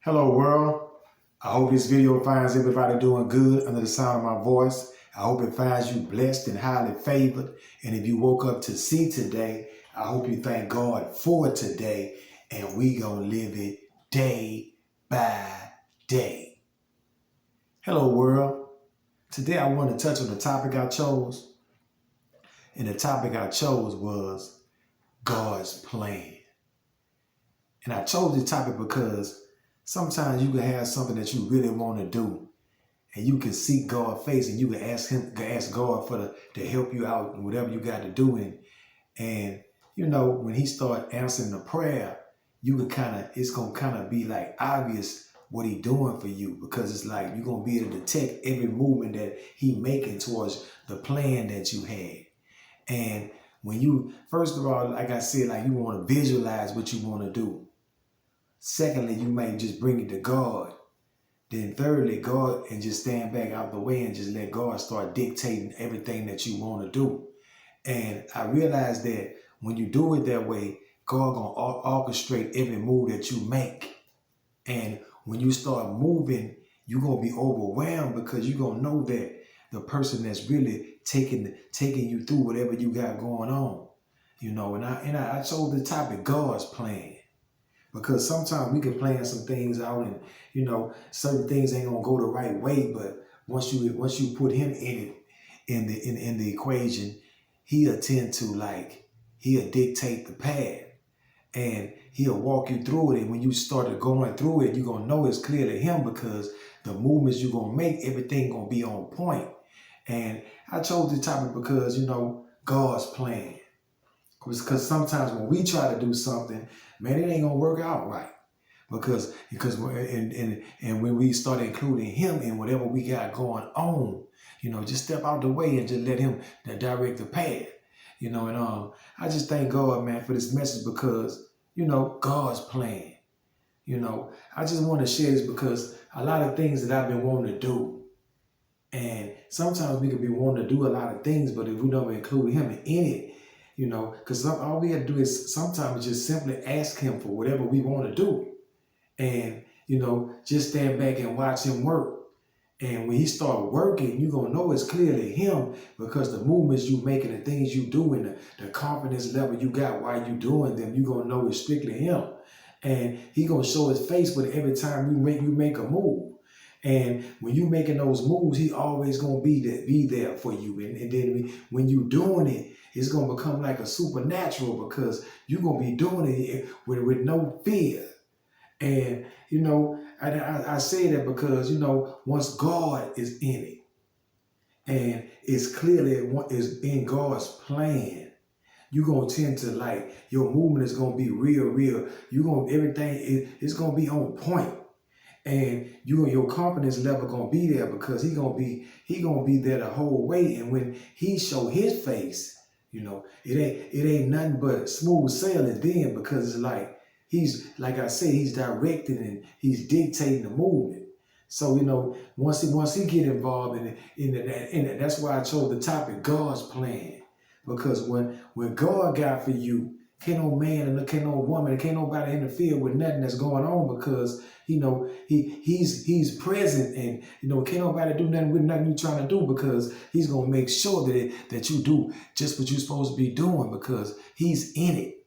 Hello world. I hope this video finds everybody doing good under the sound of my voice. I hope it finds you blessed and highly favored. And if you woke up to see today, I hope you thank God for today. And we gonna live it day by day. Hello world. Today I want to touch on the topic I chose. And the topic I chose was God's plan. And I chose this topic because sometimes you can have something that you really want to do, and you can seek God's face, and you can ask God to help you out in whatever you got to do. And you know, when He start answering the prayer, you can it's gonna be like obvious what He doing for you, because it's like you're gonna be able to detect every movement that He making towards the plan that you had. And when you, first of all, like I said, like you want to visualize what you want to do. Secondly, you may just bring it to God. Then thirdly, God, and just stand back out the way and just let God start dictating everything that you want to do. And I realized that when you do it that way, God gonna orchestrate every move that you make. And when you start moving, you're gonna be overwhelmed, because you're gonna know that the person that's really taking you through whatever you got going on. You know, and I chose the topic, God's plan. Because sometimes we can plan some things out, and you know, certain things ain't gonna go the right way. But once you put Him in it, in the equation, He'll tend to, like, He'll dictate the path, and He'll walk you through it. And when you started going through it, you're gonna know it's clear to Him, because the movements you're gonna make, everything gonna be on point. And I chose the topic because, you know, God's plan. Because sometimes when we try to do something, man, it ain't gonna work out right. Because and when we start including Him in whatever we got going on, you know, just step out the way and just let Him direct the path. You know, and I just thank God, man, for this message, because, you know, God's plan. You know, I just want to share this because a lot of things that I've been wanting to do. And sometimes we could be wanting to do a lot of things, but if we don't include Him in it, you know, because all we have to do is sometimes just simply ask Him for whatever we want to do. And, you know, just stand back and watch Him work. And when He start working, you're going to know it's clearly Him, because the movements you make and the things you do and the confidence level you got while you doing them, you're going to know it's strictly Him. And He going to show His face with every time you make a move. And when you making those moves, He always going to be there for you. And then when you doing it, it's going to become like a supernatural, because you're going to be doing it with no fear. And, you know, I say that because, you know, once God is in it, and it's clearly is in God's plan, you're going to tend to, like, your movement is going to be real. You're going to, everything is going to be on point. And your confidence level gonna be there, because he gonna be there the whole way. And when He show His face, you know, it ain't nothing but smooth sailing then, because it's like He's, like I said, He's directing and He's dictating the movement. So, you know, once he get involved in it, that's why I chose the topic, God's plan. Because when God got for you, can't no man and can't no woman, can't nobody interfere with nothing that's going on, because, you know, he's present, and, you know, can't nobody do nothing with nothing you're trying to do, because He's gonna make sure that you do just what you're supposed to be doing, because He's in it.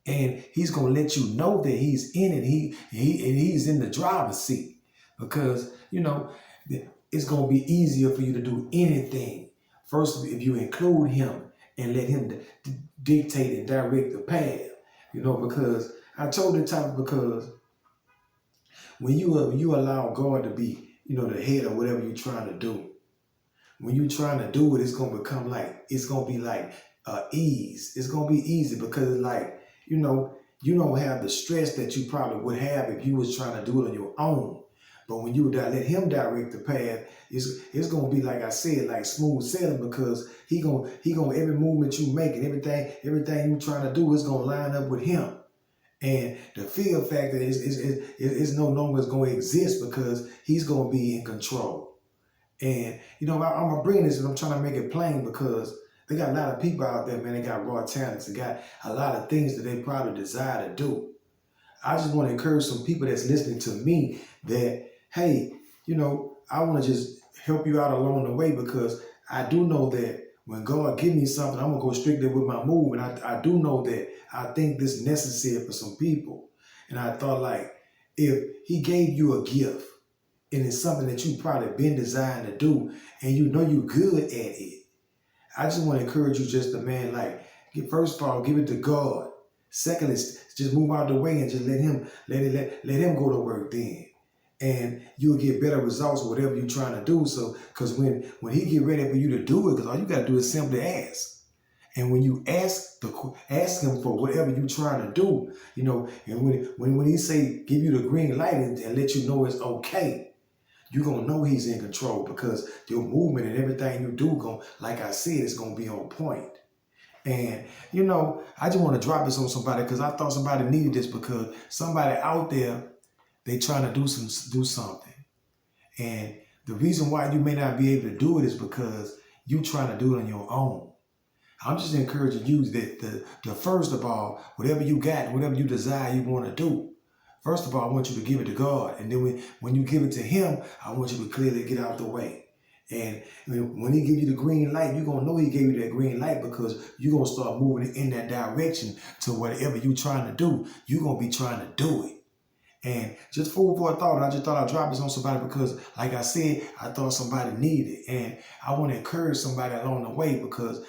And He's gonna let you know that He's in it. He's in the driver's seat, because, you know, it's gonna be easier for you to do anything. First, if you include Him and let Him dictate and direct the path, you know, because I told the topic because when you allow God to be, you know, the head of whatever you're trying to do, when you're trying to do it, it's gonna become like, it's gonna be like ease. It's gonna be easy, because it's like, you know, you don't have the stress that you probably would have if you was trying to do it on your own. But when you let Him direct the path, it's gonna be, like I said, like smooth sailing, because he gonna every movement you make and everything you trying to do is gonna line up with Him. And the fear factor is no longer going to exist, because He's going to be in control. And, you know, I'm going to bring this, and I'm trying to make it plain, because they got a lot of people out there, man. They got raw talents. They got a lot of things that they probably desire to do. I just want to encourage some people that's listening to me that, hey, I want to just help you out along the way, because I do know that when God give me something, I'm going to go strictly with my move. And I do know that I think this is necessary for some people. And I thought, like, if he gave you a gift and it's something that you probably been designed to do and you know you're good at it, I just want to encourage you just to, man, like, first of all, give it to God. Secondly, just move out of the way and just let him go to work then. And you'll get better results, whatever you're trying to do. So, because when he get ready for you to do it, because all you got to do is simply ask. And when you ask him for whatever you're trying to do, and when he say give you the green light and let you know it's okay, you're going to know he's in control, because your movement and everything you do, like I said, it's going to be on point. And, I just want to drop this on somebody, because I thought somebody needed this, because somebody out there, they trying to do something. And the reason why you may not be able to do it is because you trying to do it on your own. I'm just encouraging you that the first of all, whatever you got, whatever you desire you want to do, first of all, I want you to give it to God. And then when you give it to him, I want you to clearly get out the way. And when he give you the green light, you're going to know he gave you that green light, because you're going to start moving in that direction to whatever you're trying to do. You're going to be trying to do it. And just food for a thought, I just thought I'd drop this on somebody, because, like I said, I thought somebody needed it. And I want to encourage somebody along the way, because,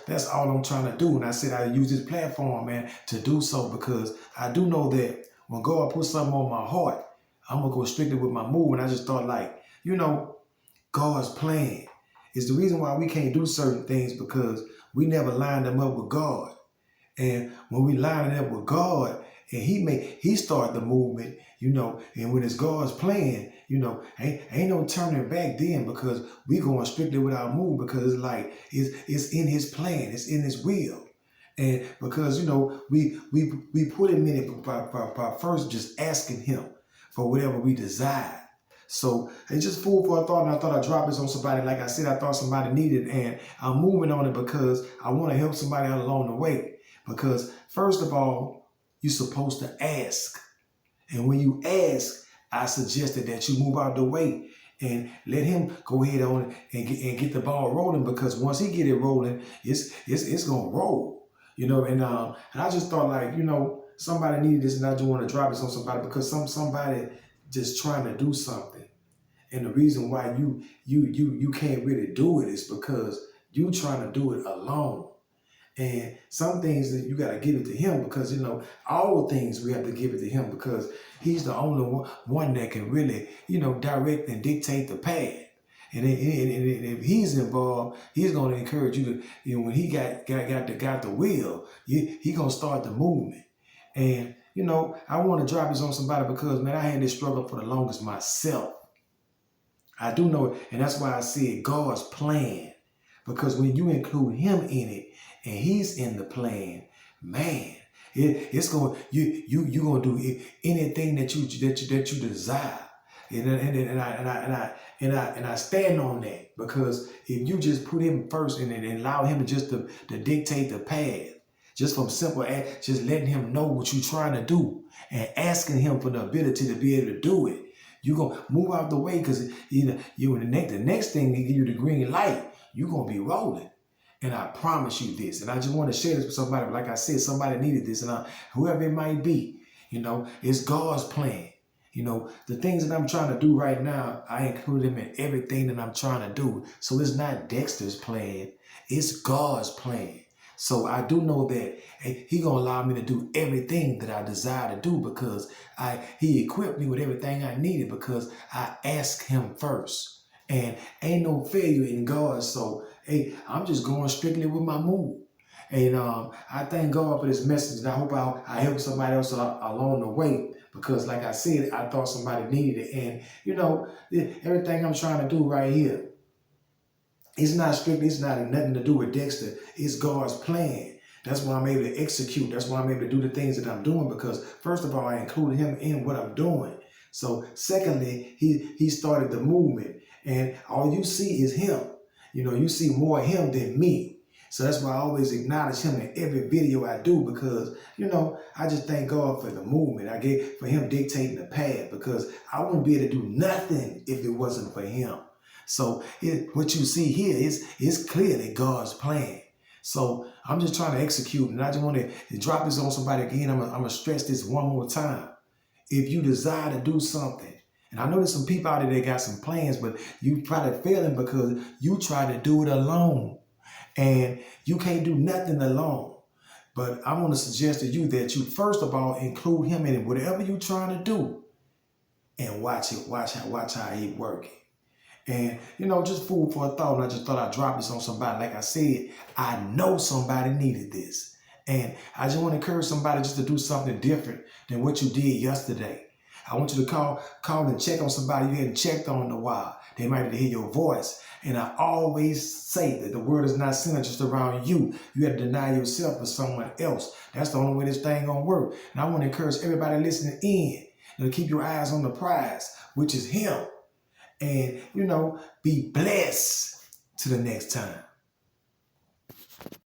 that's all I'm trying to do. And I said I use this platform, man, to do so, because I do know that when God puts something on my heart, I'm going to go strictly with my move. And I just thought, like, God's plan is the reason why we can't do certain things, because we never lined them up with God. And when we line it up with God, and he start the movement, and when it's God's plan, ain't no turning back then, because we going strictly with our move, because it's like, it's in his plan, it's in his will. And because, we put him in it by first just asking him for whatever we desire. So it's just food for a thought, and I thought I'd drop this on somebody. Like I said, I thought somebody needed it, and I'm moving on it because I want to help somebody out along the way. Because first of all, you're supposed to ask. And when you ask, I suggested that you move out the way and let him go ahead on and get the ball rolling, because once he get it rolling, it's gonna roll. And I just thought, like, somebody needed this, and I just want to drop this on somebody, because somebody just trying to do something. And the reason why you can't really do it is because you trying to do it alone. And some things that you got to give it to him, because, all things we have to give it to him, because he's the only one that can really, direct and dictate the path. And if he's involved, he's going to encourage you to, when he got the wheel, he going to start the movement. And, I want to drop this on somebody, because, man, I had this struggle for the longest myself. I do know, and that's why I said God's plan, because when you include him in it and he's in the plan, man, it's going you gonna do anything that you desire, and I stand on that, because if you just put him first and allow him just to dictate the path, just from simple act, just letting him know what you're trying to do and asking him for the ability to be able to do it, you're going to move out the way, because the next thing they give you the green light, you're going to be rolling. And I promise you this, and I just want to share this with somebody. Like I said, somebody needed this, and whoever it might be, it's God's plan. The things that I'm trying to do right now, I include them in everything that I'm trying to do. So it's not Dexter's plan, it's God's plan. So I do know that he going to allow me to do everything that I desire to do, because he equipped me with everything I needed, because I asked him first. And ain't no failure in God. So, hey, I'm just going strictly with my move. And I thank God for this message. And I hope I help somebody else along the way, because, like I said, I thought somebody needed it. And, everything I'm trying to do right here, it's not nothing to do with Dexter. It's God's plan. That's why I'm able to execute. That's why I'm able to do the things that I'm doing, because first of all, I included him in what I'm doing. So secondly, he started the movement, and all you see is him. You see more of him than me. So that's why I always acknowledge him in every video I do, because, you know, I just thank God for the movement. I get for him dictating the path, because I wouldn't be able to do nothing if it wasn't for him. So what you see here is clearly God's plan. So I'm just trying to execute, and I just want to drop this on somebody again. I'm going to stress this one more time. If you desire to do something, and I know there's some people out there that got some plans, but you probably failing because you try to do it alone. And you can't do nothing alone. But I want to suggest to you that you, first of all, include him in whatever you're trying to do, and watch how he working. And, you know, just food for a thought. And I just thought I'd drop this on somebody. Like I said, I know somebody needed this. And I just want to encourage somebody just to do something different than what you did yesterday. I want you to call and check on somebody you hadn't checked on in a while. They might need to hear your voice. And I always say that the word is not centered just around you. You have to deny yourself for someone else. That's the only way this thing gonna work. And I want to encourage everybody listening in to keep your eyes on the prize, which is him. And, you know, be blessed to the next time.